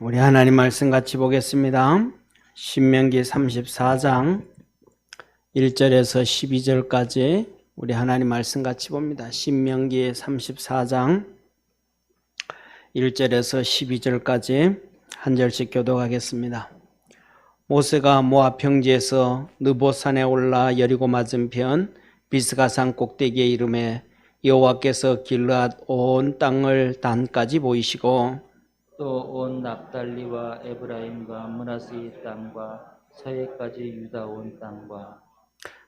우리 하나님 말씀 같이 보겠습니다. 신명기 34장 1절에서 12절까지 우리 하나님 말씀 같이 봅니다. 신명기 34장 1절에서 12절까지 한 절씩 교독하겠습니다. 모세가 모압 평지에서 느보산에 올라 여리고 맞은편 비스가산 꼭대기에 이르매 여호와께서 길르앗 온 땅을 단까지 보이시고 또 온 납달리와 에브라임과 므낫세 땅과 서해까지 유다 온 땅과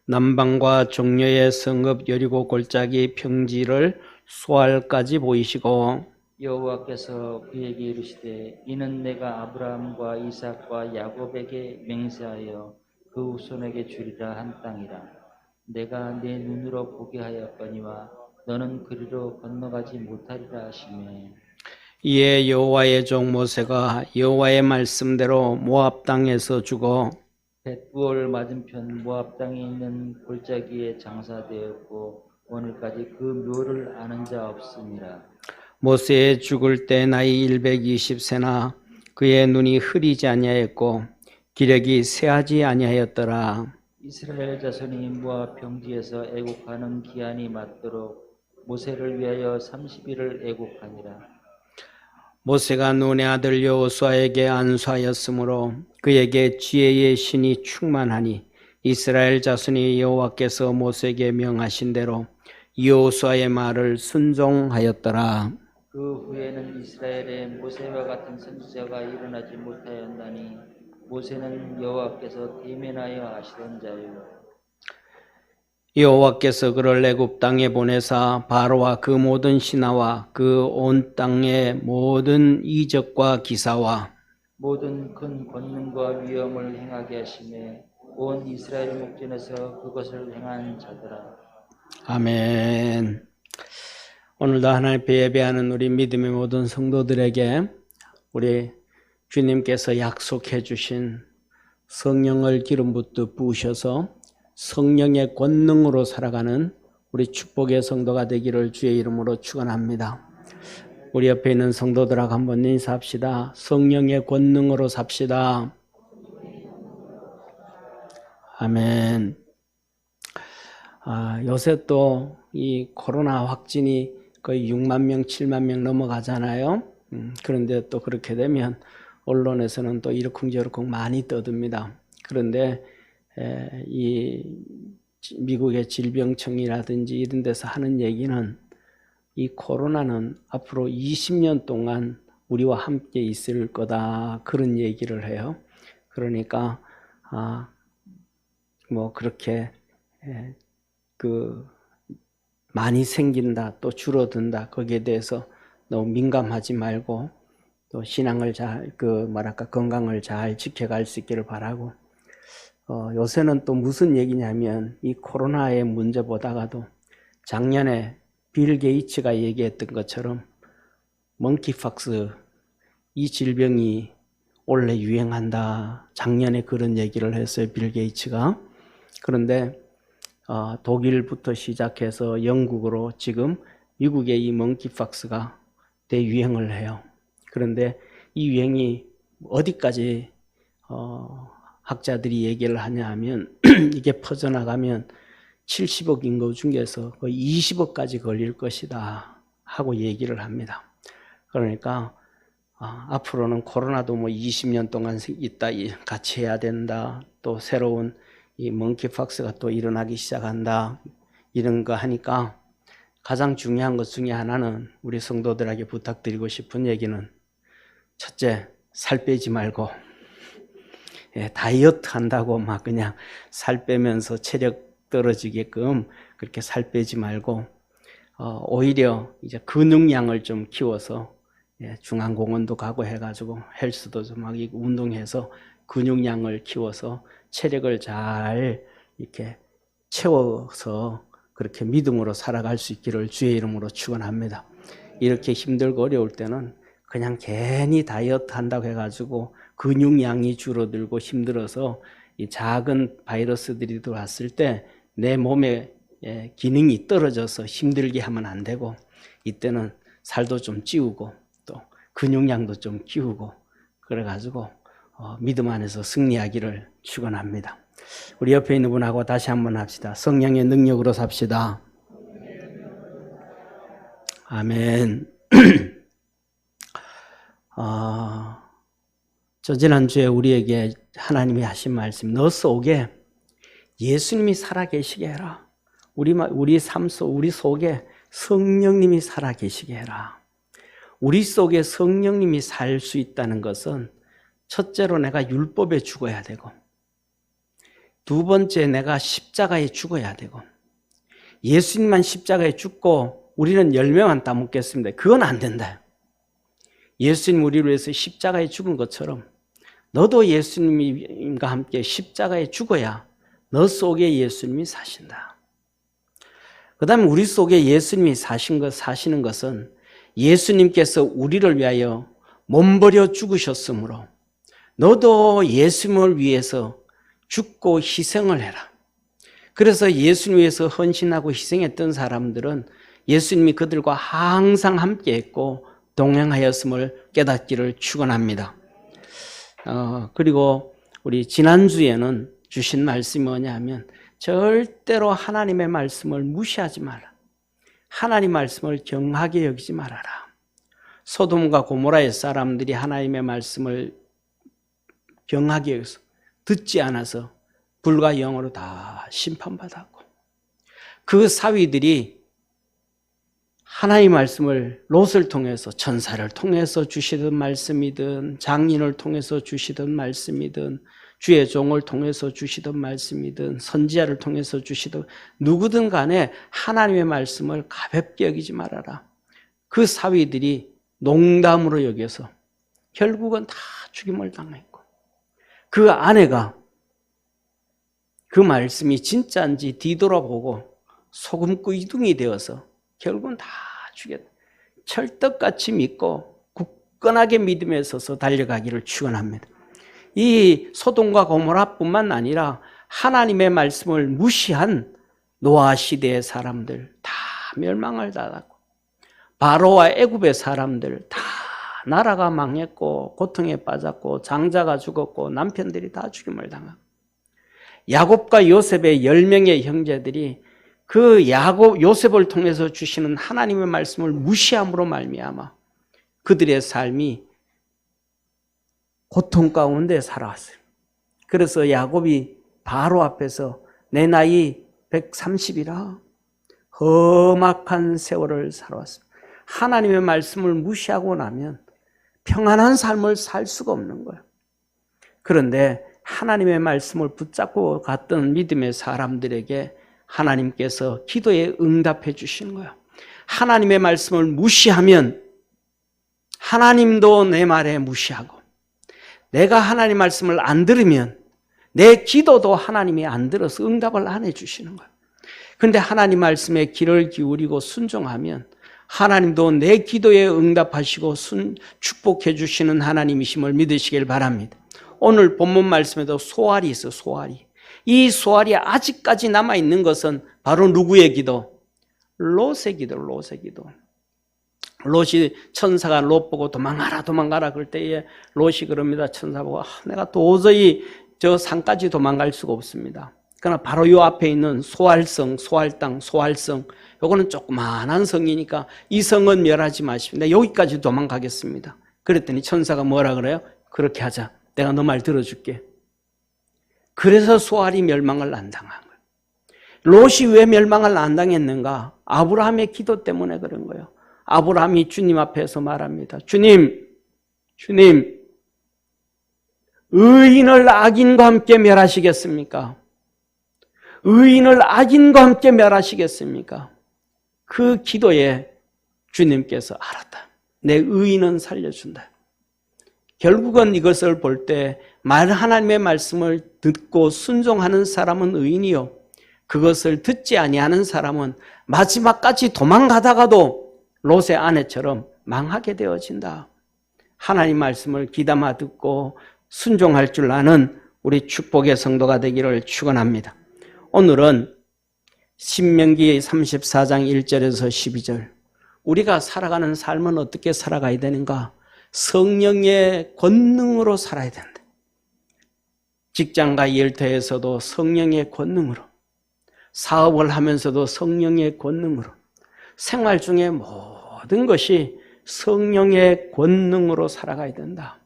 남방과 종려의 성읍 여리고 골짜기 평지를 수알까지 보이시고 여호와께서 그에게 이르시되 이는 내가 아브라함과 이삭과 야곱에게 맹세하여 그 후손에게 주리라 한 땅이라. 내가 내 눈으로 보게 하였거니와 너는 그리로 건너가지 못하리라 하시매 이에 여호와의 종 모세가 여호와의 말씀대로 모압 땅에서 죽어 벳부올 맞은편 모압 땅에 있는 골짜기에 장사되었고 오늘까지 그 묘를 아는 자 없습니다. 모세 죽을 때 나이 120세나 그의 눈이 흐리지 아니하였고 기력이 쇠하지 아니하였더라. 이스라엘 자손이 모압 평지에서 애곡하는 기한이 맞도록 모세를 위하여 30일을 애곡하니라. 모세가 눈의 아들 여호수아에게 안수하였으므로 그에게 지혜의 신이 충만하니 이스라엘 자손이 여호와께서 모세에게 명하신 대로 여호수아의 말을 순종하였더라. 그 후에는 이스라엘에 모세와 같은 선지자가 일어나지 못하였나니 모세는 여호와께서 대면하여 하시던 자요. 여호와께서 그를 애굽 땅에 보내사 바로와 그 모든 신하와 그 온 땅의 모든 이적과 기사와 모든 큰 권능과 위엄을 행하게 하시매 온 이스라엘 목전에서 그것을 행한 자들아. 아멘. 오늘도 하나님 앞에 예배하는 우리 믿음의 모든 성도들에게 우리 주님께서 약속해 주신 성령을 기름 붓듯 부으셔서 성령의 권능으로 살아가는 우리 축복의 성도가 되기를 주의 이름으로 축원합니다. 우리 옆에 있는 성도들하고 한번 인사합시다. 성령의 권능으로 삽시다. 아멘. 요새 또 이 코로나 확진이 거의 6만 명, 7만 명 넘어가잖아요. 그런데 또 그렇게 되면 언론에서는 또 이러쿵저러쿵 많이 떠듭니다. 그런데 이 미국의 질병청이라든지 이런 데서 하는 얘기는 이 코로나는 앞으로 20년 동안 우리와 함께 있을 거다 그런 얘기를 해요. 그러니까 뭐 그렇게 많이 생긴다 또 줄어든다 거기에 대해서 너무 민감하지 말고 또 신앙을 잘 건강을 잘 지켜갈 수 있기를 바라고 요새는 또 무슨 얘기냐면 이 코로나의 문제보다가도 작년에 빌 게이츠가 얘기했던 것처럼 멍키팍스 이 질병이 원래 유행한다. 작년에 그런 얘기를 했어요. 빌 게이츠가. 그런데 독일부터 시작해서 영국으로 지금 미국의 이 멍키팍스가 대유행을 해요. 그런데 이 유행이 어디까지 학자들이 얘기를 하냐 하면 이게 퍼져나가면 70억 인구 중에서 거의 20억까지 걸릴 것이다 하고 얘기를 합니다. 그러니까 앞으로는 코로나도 뭐 20년 동안 있다 같이 해야 된다. 또 새로운 이 멍키팍스가 또 일어나기 시작한다. 이런 거 하니까 가장 중요한 것 중에 하나는 우리 성도들에게 부탁드리고 싶은 얘기는 첫째, 살 빼지 말고 다이어트 한다고 막 그냥 살 빼면서 체력 떨어지게끔 그렇게 살 빼지 말고 오히려 이제 근육량을 좀 키워서 중앙공원도 가고 해가지고 헬스도 좀 하고 운동해서 근육량을 키워서 체력을 잘 이렇게 채워서 그렇게 믿음으로 살아갈 수 있기를 주의 이름으로 축원합니다. 이렇게 힘들고 어려울 때는 그냥 괜히 다이어트 한다고 해가지고 근육량이 줄어들고 힘들어서 이 작은 바이러스들이 들어왔을 때 내 몸의 기능이 떨어져서 힘들게 하면 안 되고 이때는 살도 좀 찌우고 또 근육량도 좀 키우고 그래가지고 믿음 안에서 승리하기를 축원합니다. 우리 옆에 있는 분하고 다시 한번 합시다. 성령의 능력으로 삽시다. 아멘. 저 지난주에 우리에게 하나님이 하신 말씀, 너 속에 예수님이 살아계시게 해라. 우리 삶 속, 우리 속에 성령님이 살아계시게 해라. 우리 속에 성령님이 살 수 있다는 것은 첫째로 내가 율법에 죽어야 되고, 두 번째 내가 십자가에 죽어야 되고, 예수님만 십자가에 죽고 우리는 열매만 따먹겠습니다. 그건 안 된다. 예수님 우리를 위해서 십자가에 죽은 것처럼 너도 예수님과 함께 십자가에 죽어야 너 속에 예수님이 사신다. 그 다음에 우리 속에 예수님이 사시는 것은 예수님께서 우리를 위하여 몸버려 죽으셨으므로 너도 예수님을 위해서 죽고 희생을 해라. 그래서 예수님 위해서 헌신하고 희생했던 사람들은 예수님이 그들과 항상 함께했고 동행하였음을 깨닫기를 축원합니다. 그리고 우리 지난주에는 주신 말씀이 뭐냐면 절대로 하나님의 말씀을 무시하지 마라. 하나님 말씀을 경하게 여기지 말아라. 소돔과 고모라의 사람들이 하나님의 말씀을 경하게 여기서 듣지 않아서 불과 영으로 다 심판받았고, 그 사위들이 하나님의 말씀을 롯을 통해서, 천사를 통해서 주시던 말씀이든 장인을 통해서 주시던 말씀이든 주의 종을 통해서 주시던 말씀이든 선지자를 통해서 주시던 누구든 간에 하나님의 말씀을 가볍게 여기지 말아라. 그 사위들이 농담으로 여겨서 결국은 다 죽임을 당했고, 그 아내가 그 말씀이 진짜인지 뒤돌아보고 소금구이둥이 되어서 결국은 다 죽였다. 철떡같이 믿고 굳건하게 믿음에 서서 달려가기를 축원합니다. 이 소돔과 고모라뿐만 아니라 하나님의 말씀을 무시한 노아 시대의 사람들 다 멸망을 당하고, 바로와 애굽의 사람들 다 나라가 망했고 고통에 빠졌고 장자가 죽었고 남편들이 다 죽임을 당하고, 야곱과 요셉의 10명의 형제들이 그 요셉을 통해서 주시는 하나님의 말씀을 무시함으로 말미암아 그들의 삶이 고통 가운데 살아왔어요. 그래서 야곱이 바로 앞에서 내 나이 130이라 험악한 세월을 살아왔습니다. 하나님의 말씀을 무시하고 나면 평안한 삶을 살 수가 없는 거예요. 그런데 하나님의 말씀을 붙잡고 갔던 믿음의 사람들에게 하나님께서 기도에 응답해 주시는 거예요. 하나님의 말씀을 무시하면 하나님도 내 말에 무시하고, 내가 하나님 말씀을 안 들으면 내 기도도 하나님이 안 들어서 응답을 안 해주시는 거예요. 그런데 하나님 말씀에 귀를 기울이고 순종하면 하나님도 내 기도에 응답하시고 축복해 주시는 하나님이심을 믿으시길 바랍니다. 오늘 본문 말씀에도 소알이 있어요. 소알이. 이 소알이 아직까지 남아있는 것은 바로 누구의 기도? 롯의 기도. 롯의 기도. 롯이 천사가 롯 보고 도망가라 그럴 때에 롯이 그럽니다. 천사 보고 내가 도저히 저 산까지 도망갈 수가 없습니다. 그러나 바로 요 앞에 있는 소알성, 소알땅, 소알성, 요거는 조그만한 성이니까 이 성은 멸하지 마십시오. 여기까지 도망가겠습니다. 그랬더니 천사가 뭐라 그래요? 그렇게 하자. 내가 너 말 들어줄게. 그래서 소알이 멸망을 안 당한 거예요. 롯이 왜 멸망을 안 당했는가? 아브라함의 기도 때문에 그런 거예요. 아브라함이 주님 앞에서 말합니다. 주님, 의인을 악인과 함께 멸하시겠습니까? 의인을 악인과 함께 멸하시겠습니까? 그 기도에 주님께서 알았다. 내 의인은 살려준다. 결국은 이것을 볼 때 하나님의 말씀을 듣고 순종하는 사람은 의인이요, 그것을 듣지 아니하는 사람은 마지막까지 도망가다가도 롯의 아내처럼 망하게 되어진다. 하나님 말씀을 귀담아 듣고 순종할 줄 아는 우리 축복의 성도가 되기를 축원합니다. 오늘은 신명기 34장 1절에서 12절, 우리가 살아가는 삶은 어떻게 살아가야 되는가? 성령의 권능으로 살아야 된다. 직장과 일터에서도 성령의 권능으로, 사업을 하면서도 성령의 권능으로, 생활 중에 모든 것이 성령의 권능으로 살아가야 된다.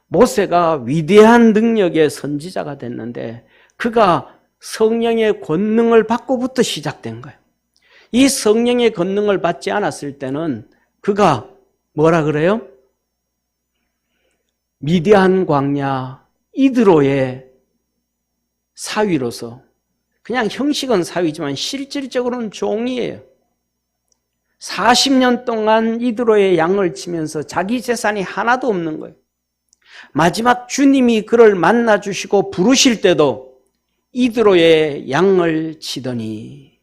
모세가 위대한 능력의 선지자가 됐는데 그가 성령의 권능을 받고부터 시작된 거예요. 이 성령의 권능을 받지 않았을 때는 그가 뭐라 그래요? 미디안 광야 이드로의 사위로서, 그냥 형식은 사위지만 실질적으로는 종이에요. 40년 동안 이드로의 양을 치면서 자기 재산이 하나도 없는 거예요. 마지막 주님이 그를 만나 주시고 부르실 때도 이드로의 양을 치더니,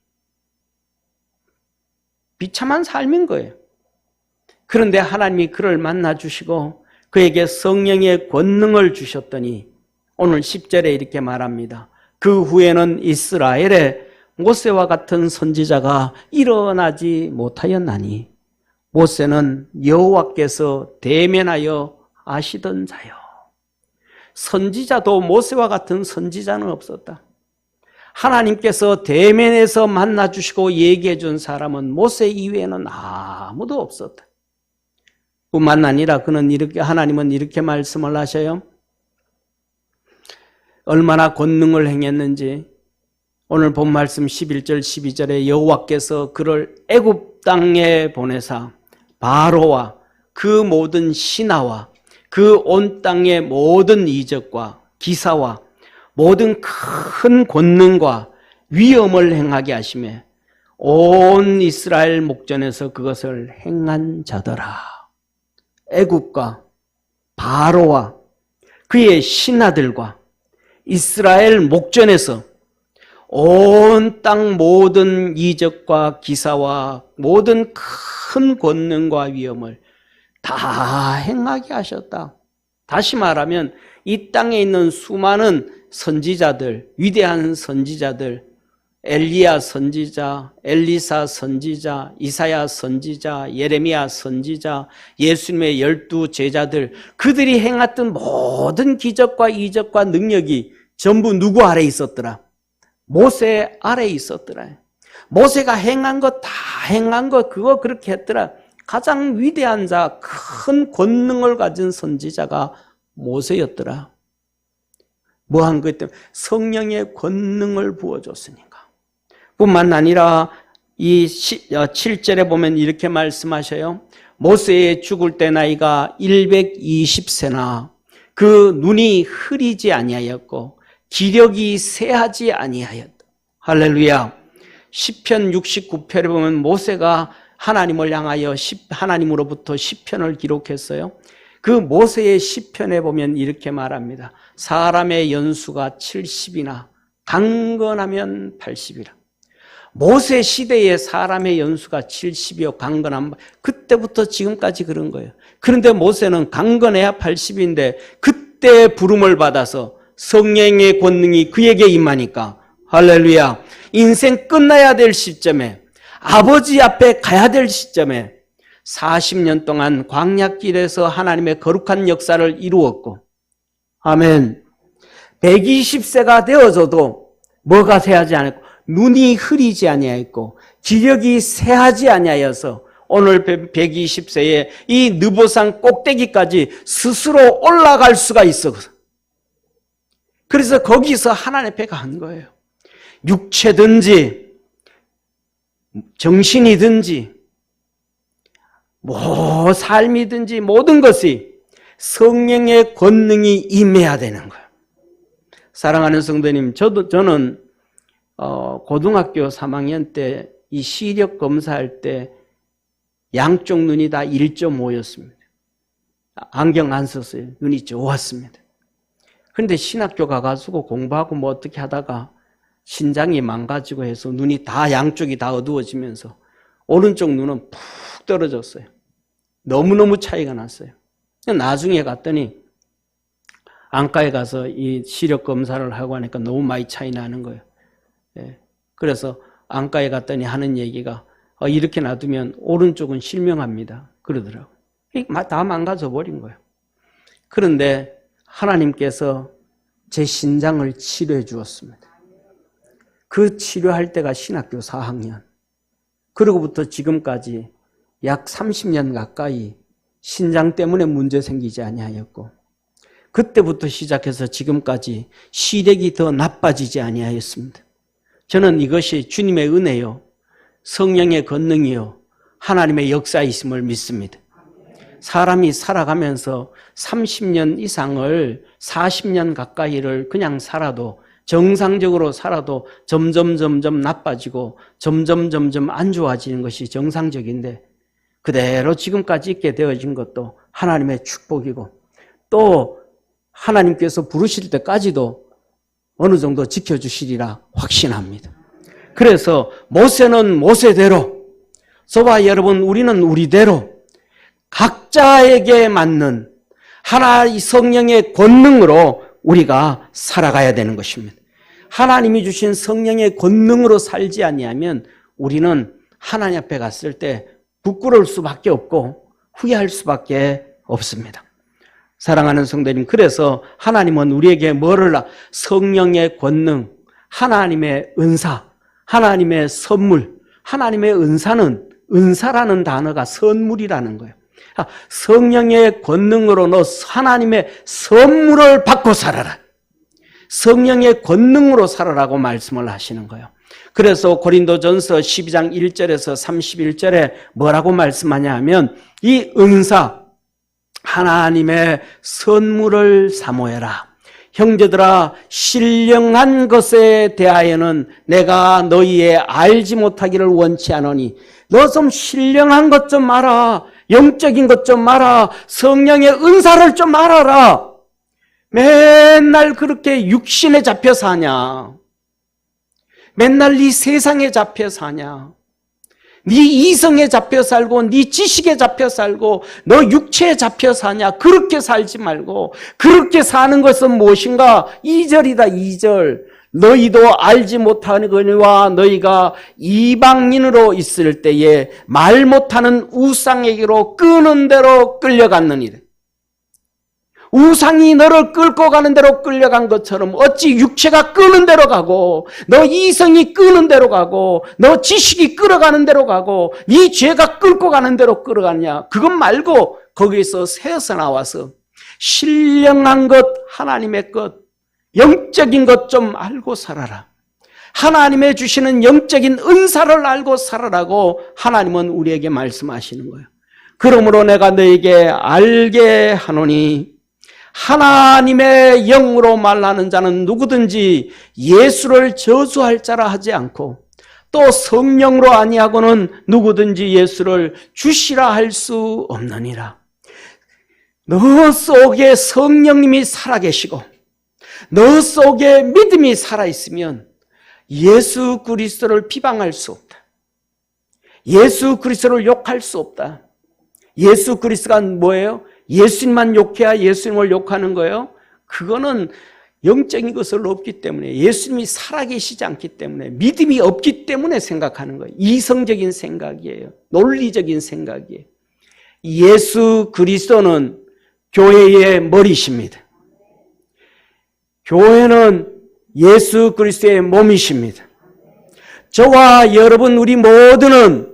비참한 삶인 거예요. 그런데 하나님이 그를 만나 주시고 그에게 성령의 권능을 주셨더니 오늘 10절에 이렇게 말합니다. 그 후에는 이스라엘에 모세와 같은 선지자가 일어나지 못하였나니 모세는 여호와께서 대면하여 아시던 자요. 선지자도 모세와 같은 선지자는 없었다. 하나님께서 대면에서 만나주시고 얘기해 준 사람은 모세 이외에는 아무도 없었다. 뿐만 아니라 하나님은 이렇게 말씀을 하셔요. 얼마나 권능을 행했는지 오늘 본 말씀 11절 12절에 여호와께서 그를 애굽 땅에 보내사 바로와 그 모든 신하와 그 온 땅의 모든 이적과 기사와 모든 큰 권능과 위엄을 행하게 하시매 온 이스라엘 목전에서 그것을 행한 자더라. 애굽과 바로와 그의 신하들과 이스라엘 목전에서 온 땅 모든 이적과 기사와 모든 큰 권능과 위엄을 다 행하게 하셨다. 다시 말하면 이 땅에 있는 수많은 선지자들, 위대한 선지자들, 엘리야 선지자, 엘리사 선지자, 이사야 선지자, 예레미야 선지자, 예수님의 12 제자들, 그들이 행했던 모든 기적과 이적과 능력이 전부 누구 아래에 있었더라? 모세 아래에 있었더라. 모세가 행한 것 다 행한 것 그거 그렇게 했더라. 가장 위대한 자, 큰 권능을 가진 선지자가 모세였더라. 뭐 한 것 때문에? 성령의 권능을 부어줬으니까. 뿐만 아니라 이 7절에 보면 이렇게 말씀하셔요. 모세의 죽을 때 나이가 120세나 그 눈이 흐리지 아니하였고 기력이 쇠하지 아니하였다. 할렐루야. 시편 69편에 보면 모세가 하나님을 향하여 하나님으로부터 시편을 기록했어요. 그 모세의 시편에 보면 이렇게 말합니다. 사람의 연수가 70이나 강건하면 80이라. 모세 시대에 사람의 연수가 70이요 강건하면 그때부터 지금까지 그런 거예요. 그런데 모세는 강건해야 80인데 그때 부름을 받아서 성령의 권능이 그에게 임하니까 할렐루야. 인생 끝나야 될 시점에 아버지 앞에 가야 될 시점에 40년 동안 광야길에서 하나님의 거룩한 역사를 이루었고 아멘. 120세가 되어져도 뭐가 쇠하지 않았고 눈이 흐리지 아니하였고 기력이 쇠하지 아니하여서 오늘 120세에 이 느보산 꼭대기까지 스스로 올라갈 수가 있어. 그래서 거기서 하나님 앞에 간 거예요. 육체든지 정신이든지 뭐 삶이든지 모든 것이 성령의 권능이 임해야 되는 거예요. 사랑하는 성도님, 저는 고등학교 3학년 때 이 시력 검사할 때 양쪽 눈이 다 1.5였습니다. 안경 안 썼어요. 눈이 좋았습니다. 그런데 신학교 가가지고 공부하고 뭐 어떻게 하다가 신장이 망가지고 해서 눈이 다 양쪽이 다 어두워지면서 오른쪽 눈은 푹 떨어졌어요. 너무너무 차이가 났어요. 나중에 갔더니 안과에 가서 이 시력 검사를 하고 하니까 너무 많이 차이 나는 거예요. 그래서 안과에 갔더니 하는 얘기가 이렇게 놔두면 오른쪽은 실명합니다. 그러더라고요. 다 망가져 버린 거예요. 그런데 하나님께서 제 신장을 치료해 주었습니다. 그 치료할 때가 신학교 4학년. 그러고부터 지금까지 약 30년 가까이 신장 때문에 문제 생기지 아니하였고, 그때부터 시작해서 지금까지 시력이 더 나빠지지 아니하였습니다. 저는 이것이 주님의 은혜요, 성령의 권능이요, 하나님의 역사이심을 믿습니다. 사람이 살아가면서 30년 이상을 40년 가까이를 그냥 살아도, 정상적으로 살아도 점점 나빠지고 점점 안 좋아지는 것이 정상적인데, 그대로 지금까지 있게 되어진 것도 하나님의 축복이고, 또 하나님께서 부르실 때까지도 어느 정도 지켜주시리라 확신합니다. 그래서 모세는 모세대로, 저와 여러분 우리는 우리대로 각자에게 맞는 하나의 성령의 권능으로 우리가 살아가야 되는 것입니다. 하나님이 주신 성령의 권능으로 살지 아니하면 우리는 하나님 앞에 갔을 때 부끄러울 수밖에 없고 후회할 수밖에 없습니다. 사랑하는 성도님, 그래서 하나님은 우리에게 뭐를 성령의 권능, 하나님의 은사, 하나님의 선물, 하나님의 은사라는 단어가 선물이라는 거예요. 성령의 권능으로 너 하나님의 선물을 받고 살아라. 성령의 권능으로 살아라고 말씀을 하시는 거예요. 그래서 고린도전서 12장 1절에서 31절에 뭐라고 말씀하냐 하면, 이 은사, 하나님의 선물을 사모해라. 형제들아, 신령한 것에 대하여는 내가 너희의 알지 못하기를 원치 않으니, 너 좀 신령한 것 좀 알아. 영적인 것 좀 알아. 성령의 은사를 좀 알아라. 맨날 그렇게 육신에 잡혀 사냐? 맨날 네 세상에 잡혀 사냐? 네 이성에 잡혀 살고 네 지식에 잡혀 살고 너 육체에 잡혀 사냐? 그렇게 살지 말고, 그렇게 사는 것은 무엇인가? 2절이다 2절. 너희도 알지 못하거니와 너희가 이방인으로 있을 때에 말 못하는 우상에게로 끄는 대로 끌려갔느니라. 우상이 너를 끌고 가는 대로 끌려간 것처럼 어찌 육체가 끄는 대로 가고, 너 이성이 끄는 대로 가고, 너 지식이 끌어가는 대로 가고, 네 죄가 끌고 가는 대로 끌어가냐? 그것 말고 거기에서 새어서 나와서 신령한 것, 하나님의 것, 영적인 것 좀 알고 살아라. 하나님의 주시는 영적인 은사를 알고 살아라고 하나님은 우리에게 말씀하시는 거예요. 그러므로 내가 너에게 알게 하노니, 하나님의 영으로 말하는 자는 누구든지 예수를 저주할 자라 하지 않고, 또 성령으로 아니하고는 누구든지 예수를 주시라 할 수 없느니라. 너 속에 성령님이 살아계시고 너 속에 믿음이 살아있으면 예수 그리스도를 비방할 수 없다. 예수 그리스도를 욕할 수 없다. 예수 그리스도가 뭐예요? 예수님만 욕해야 예수님을 욕하는 거예요? 그거는 영적인 것을 없기 때문에, 예수님이 살아계시지 않기 때문에, 믿음이 없기 때문에 생각하는 거예요. 이성적인 생각이에요. 논리적인 생각이에요. 예수 그리스도는 교회의 머리십니다. 교회는 예수 그리스도의 몸이십니다. 저와 여러분 우리 모두는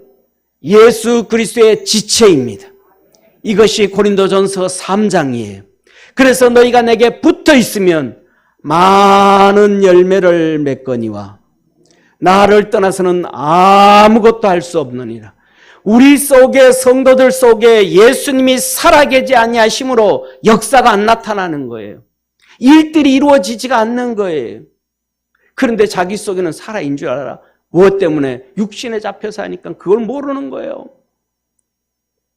예수 그리스도의 지체입니다. 이것이 고린도전서 3장이에요. 그래서 너희가 내게 붙어 있으면 많은 열매를 맺거니와 나를 떠나서는 아무것도 할 수 없느니라. 우리 속에, 성도들 속에 예수님이 살아계지 아니하심으로 역사가 안 나타나는 거예요. 일들이 이루어지지가 않는 거예요. 그런데 자기 속에는 살아있는 줄 알아. 무엇 때문에? 육신에 잡혀 사니까 그걸 모르는 거예요.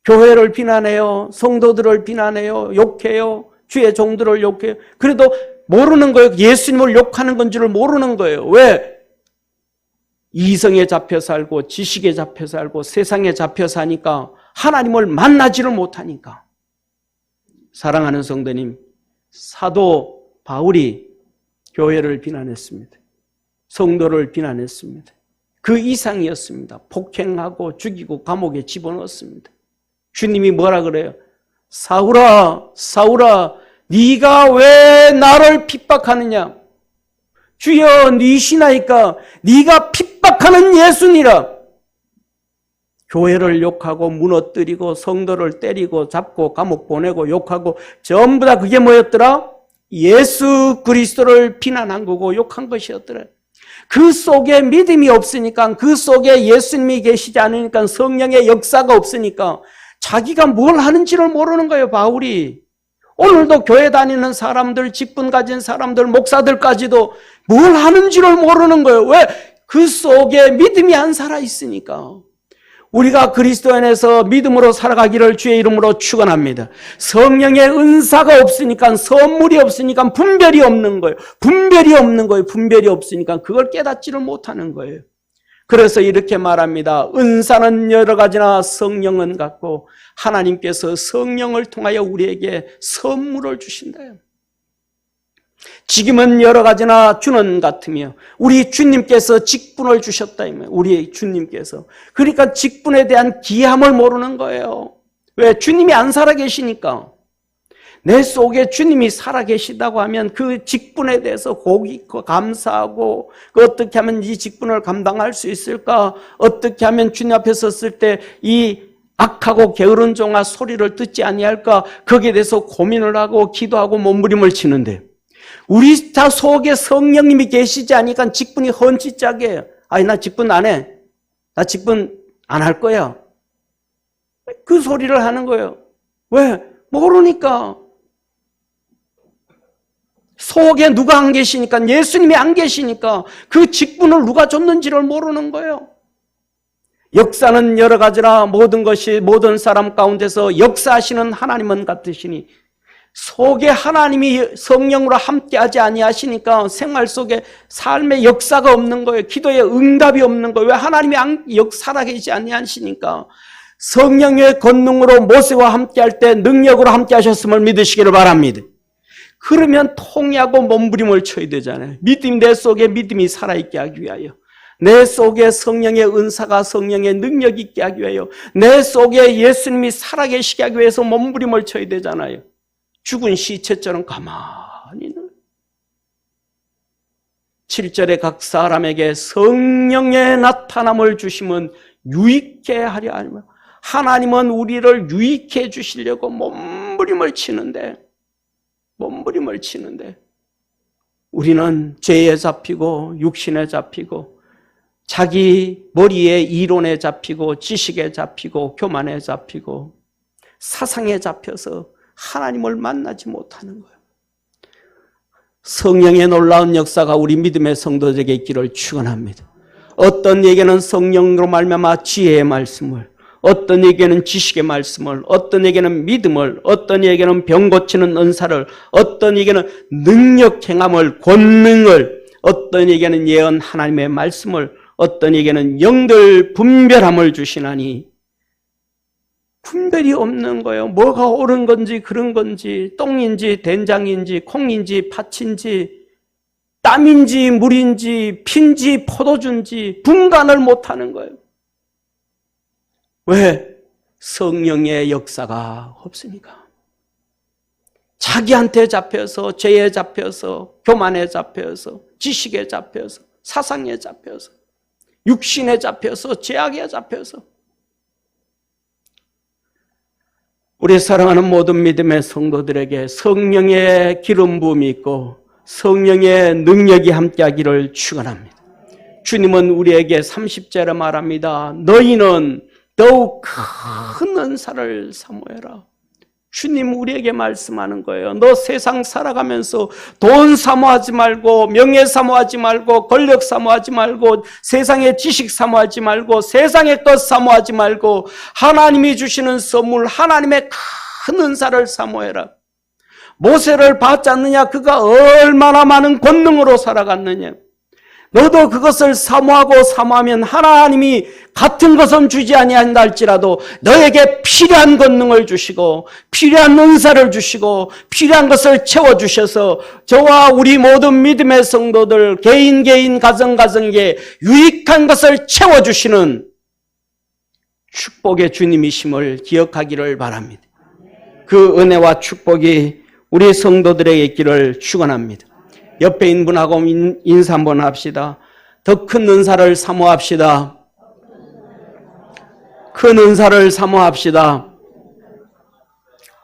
교회를 비난해요. 성도들을 비난해요. 욕해요. 주의 종들을 욕해요. 그래도 모르는 거예요. 예수님을 욕하는 건 줄을 모르는 거예요. 왜? 이성에 잡혀 살고 지식에 잡혀 살고 세상에 잡혀 사니까, 하나님을 만나지를 못하니까. 사랑하는 성도님, 사도 바울이 교회를 비난했습니다. 성도를 비난했습니다. 그 이상이었습니다. 폭행하고 죽이고 감옥에 집어넣었습니다. 주님이 뭐라 그래요? 사울아, 사울아, 네가 왜 나를 핍박하느냐? 주여, 니시나이까 네가 핍박하는 예수니라. 교회를 욕하고 무너뜨리고 성도를 때리고 잡고 감옥 보내고 욕하고 전부 다 그게 뭐였더라? 예수 그리스도를 비난한 거고 욕한 것이었더라. 그 속에 믿음이 없으니까, 그 속에 예수님이 계시지 않으니까, 성령의 역사가 없으니까 자기가 뭘 하는지를 모르는 거예요, 바울이. 오늘도 교회 다니는 사람들, 직분 가진 사람들, 목사들까지도 뭘 하는지를 모르는 거예요. 왜? 그 속에 믿음이 안 살아있으니까. 우리가 그리스도 안에서 믿음으로 살아가기를 주의 이름으로 축원합니다. 성령의 은사가 없으니까, 선물이 없으니까 분별이 없는 거예요. 분별이 없는 거예요. 분별이 없으니까 그걸 깨닫지를 못하는 거예요. 그래서 이렇게 말합니다. 은사는 여러 가지나 성령은 같고 하나님께서 성령을 통하여 우리에게 선물을 주신다요. 직임은 여러 가지나 주는 같으며 우리 주님께서 직분을 주셨다. 우리 주님께서. 그러니까 직분에 대한 귀함을 모르는 거예요. 왜? 주님이 안 살아계시니까. 내 속에 주님이 살아계시다고 하면 그 직분에 대해서 감사하고 어떻게 하면 이 직분을 감당할 수 있을까? 어떻게 하면 주님 앞에 섰을 때 이 악하고 게으른 종아 소리를 듣지 아니할까? 거기에 대해서 고민을 하고 기도하고 몸부림을 치는데 우리 다 속에 성령님이 계시지 않으니까 직분이 헌치짝이에요. 아니, 나 직분 안 해. 나 직분 안 할 거야. 그 소리를 하는 거예요. 왜? 모르니까. 속에 누가 안 계시니까, 예수님이 안 계시니까 그 직분을 누가 줬는지를 모르는 거예요. 역사는 여러 가지라 모든 것이 모든 사람 가운데서 역사하시는 하나님은 같으시니 속에 하나님이 성령으로 함께하지 아니하시니까 생활 속에 삶의 역사가 없는 거예요. 기도에 응답이 없는 거예요. 왜? 하나님이 살아계시지 아니하시니까. 성령의 권능으로 모세와 함께할 때 능력으로 함께하셨음을 믿으시기를 바랍니다. 그러면 통하고 몸부림을 쳐야 되잖아요. 내 속에 믿음이 살아있게 하기 위하여, 내 속에 성령의 은사가 성령의 능력이 있게 하기 위하여, 내 속에 예수님이 살아계시게 하기 위해서 몸부림을 쳐야 되잖아요. 죽은 시체처럼 가만히 있는 7절에 각 사람에게 성령의 나타남을 주시면 유익게 하려 하며 하나님은 우리를 유익해 주시려고 몸부림을 치는데 우리는 죄에 잡히고 육신에 잡히고 자기 머리에 이론에 잡히고 지식에 잡히고 교만에 잡히고 사상에 잡혀서 하나님을 만나지 못하는 거예요. 성령의 놀라운 역사가 우리 믿음의 성도들에게 있기를 축원합니다. 어떤 에게는 성령으로 말미암아 지혜의 말씀을, 어떤 에게는 지식의 말씀을, 어떤 에게는 믿음을, 어떤 에게는 병 고치는 은사를, 어떤 에게는 능력 행함을, 권능을, 어떤 에게는 예언 하나님의 말씀을, 어떤 에게는 영들 분별함을 주시나니 분별이 없는 거예요. 뭐가 옳은 건지 그런 건지, 똥인지 된장인지 콩인지 팥인지 땀인지 물인지 핀지 포도주인지 분간을 못하는 거예요. 왜? 성령의 역사가 없으니까. 자기한테 잡혀서, 죄에 잡혀서, 교만에 잡혀서, 지식에 잡혀서, 사상에 잡혀서, 육신에 잡혀서, 죄악에 잡혀서. 우리 사랑하는 모든 믿음의 성도들에게 성령의 기름 부음이 있고 성령의 능력이 함께하기를 축원합니다. 주님은 우리에게 30절에 말합니다. 너희는 더욱 큰 은사를 사모해라. 주님 우리에게 말씀하는 거예요. 너 세상 살아가면서 돈 사모하지 말고, 명예 사모하지 말고, 권력 사모하지 말고, 세상의 지식 사모하지 말고, 세상의 것 사모하지 말고, 하나님이 주시는 선물, 하나님의 큰 은사를 사모해라. 모세를 봤지 않느냐? 그가 얼마나 많은 권능으로 살아갔느냐? 너도 그것을 사모하면 하나님이 같은 것은 주지 아니한다 할지라도 너에게 필요한 권능을 주시고 필요한 은사를 주시고 필요한 것을 채워주셔서 저와 우리 모든 믿음의 성도들 개인 가정에게 유익한 것을 채워주시는 축복의 주님이심을 기억하기를 바랍니다. 그 은혜와 축복이 우리 성도들에게 있기를 축원합니다. 옆에 있는 분하고 인사 한번 합시다. 더 큰 은사를 사모합시다. 큰 은사를 사모합시다.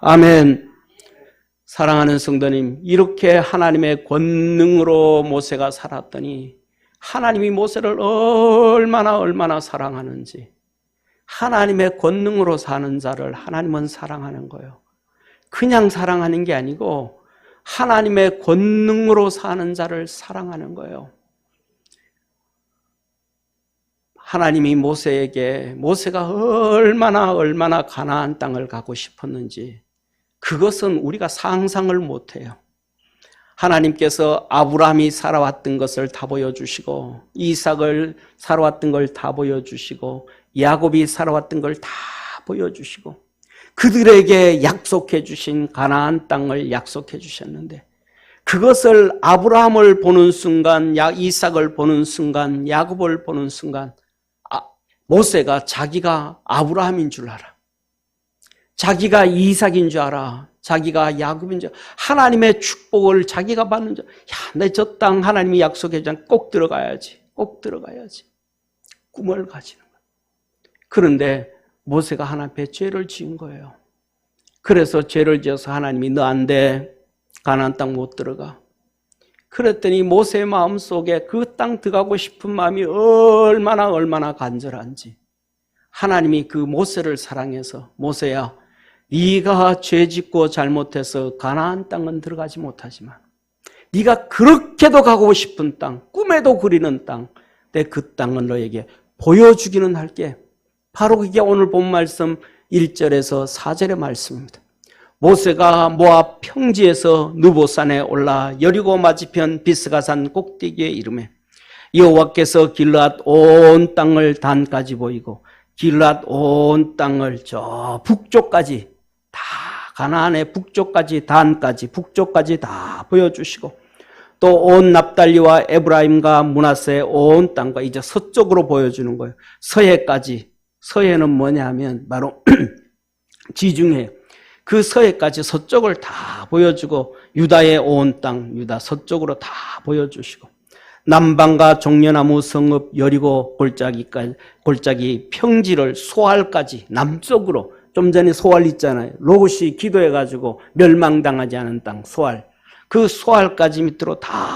아멘. 사랑하는 성도님, 이렇게 하나님의 권능으로 모세가 살았더니 하나님이 모세를 얼마나 사랑하는지, 하나님의 권능으로 사는 자를 하나님은 사랑하는 거예요. 그냥 사랑하는 게 아니고 하나님의 권능으로 사는 자를 사랑하는 거예요. 하나님이 모세가 얼마나 가나안 땅을 가고 싶었는지, 그것은 우리가 상상을 못해요. 하나님께서 아브라함이 살아왔던 것을 다 보여주시고, 이삭을 살아왔던 걸 다 보여주시고, 야곱이 살아왔던 걸 다 보여주시고, 그들에게 약속해 주신 가나안 땅을 약속해 주셨는데, 그것을 아브라함을 보는 순간, 이삭을 보는 순간, 야곱을 보는 순간 모세가 자기가 아브라함인 줄 알아. 자기가 이삭인 줄 알아. 자기가 야곱인 줄 알아. 하나님의 축복을 자기가 받는 줄 알아. 내 저 땅 하나님이 약속해 준 꼭 들어가야지. 꼭 들어가야지. 꿈을 가지는 거야. 그런데 모세가 하나님 앞에 죄를 지은 거예요. 그래서 죄를 지어서 하나님이 너 안 돼. 가나안 땅 못 들어가. 그랬더니 모세의 마음속에 그 땅 들어가고 싶은 마음이 얼마나 간절한지, 하나님이 그 모세를 사랑해서 모세야, 네가 죄짓고 잘못해서 가나안 땅은 들어가지 못하지만 네가 그렇게도 가고 싶은 땅, 꿈에도 그리는 땅, 내 그 땅은 너에게 보여주기는 할게. 바로 그게 오늘 본 말씀 1절에서 4절의 말씀입니다. 모세가 모압 평지에서 느보산에 올라 여리고 맞은편 비스가산 꼭대기에 이르매 여호와께서 길르앗 온 땅을 단까지 보이고 길르앗 온 땅을 저 북쪽까지 다, 가나안의 북쪽까지 단까지 북쪽까지 다 보여주시고, 또 온 납달리와 에브라임과 므낫세의 온 땅과 이제 서쪽으로 보여주는 거예요. 서해까지. 서해는 뭐냐 하면 바로 지중해, 그 서해까지 서쪽을 다 보여주고, 유다의 온 땅, 유다 서쪽으로 다 보여주시고, 남방과 종려나무 성읍 여리고 골짜기 평지를 소알까지 남쪽으로, 좀 전에 소알 있잖아요. 롯이 기도해가지고 멸망당하지 않은 땅 소알, 그 소알까지 밑으로 다